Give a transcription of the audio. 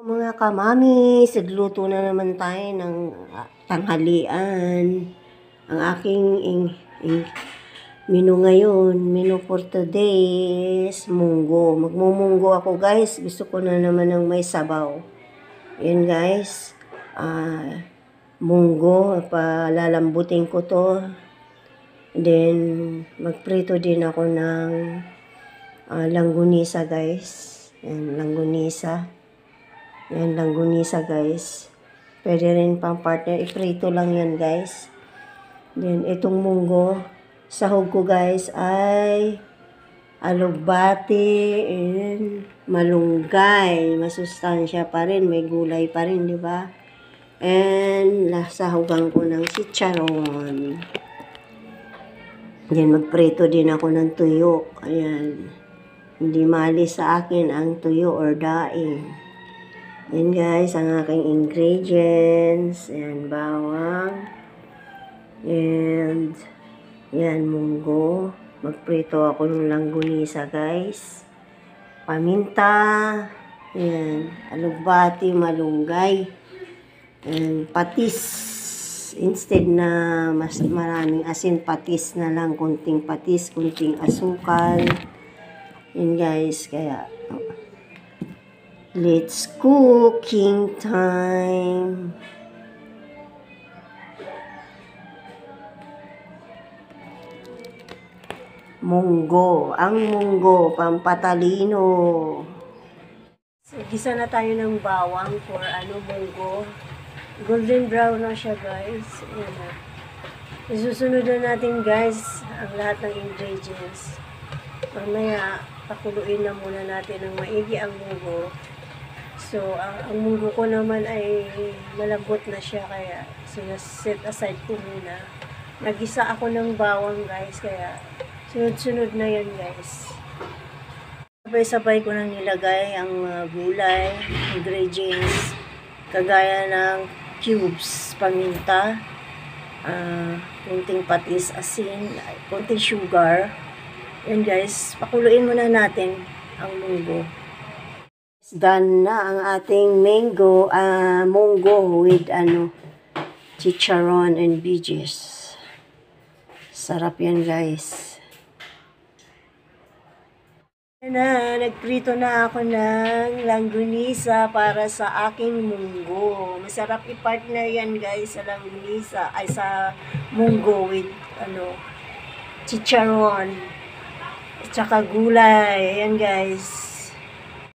Mga kamami, sigluto na naman tayo ng tanghalian. Ang aking menu ngayon, menu for today is munggo. Magmumunggo ako guys, gusto ko na naman ng may sabaw. Yan guys, munggo, palalambutin ko to. Then, magprito din ako ng langgunisa guys. Yan, langgunisa. Yan, langgunisa guys. Pwede rin pang partner, iprito lang yan guys. Then, itong munggo, sahog ko guys ay alugbati and malunggay. Masustansya pa rin, may gulay pa rin, di ba? And, sahogan ko ng chicharon. Yan, magprito din ako ng tuyo. Ayan. Hindi mali sa akin ang tuyo or daing. Yan guys, ang aking ingredients. Yan, bawang. And, yan, munggo. Magprito ako ng langgunisa guys. Paminta. Yan, alugbati, malunggay. And, patis. Instead na mas maraming asin, patis na lang. Kunting patis, kunting asukal. Yan guys, kaya let's cooking time. Munggo. Ang munggo, pampatalino. So, gisa na tayo ng bawang for munggo. Golden brown na siya guys. Ayan. Isusunod na natin guys ang lahat ng ingredients. Mamaya, pakuluin na muna natin ng maigi ang munggo. So, ang munggo ko naman ay malambot na siya, kaya set aside ko muna. Nagisa ako ng bawang guys, kaya sunod-sunod na yan guys. Sabay-sabay ko nang nilagay ang gulay, ingredients, kagaya ng cubes, paminta, kunting patis, asin, kunting sugar. Yan guys, pakuluin muna natin ang munggo. Done na ang ating munggo with chicharon and veggies. Sarap yan guys. Na, nagprito na ako ng langgunisa para sa aking munggo. Masarap i-partner yan guys sa langgunisa, ay sa munggo with chicharon. Tsaka gulay. Ayan guys.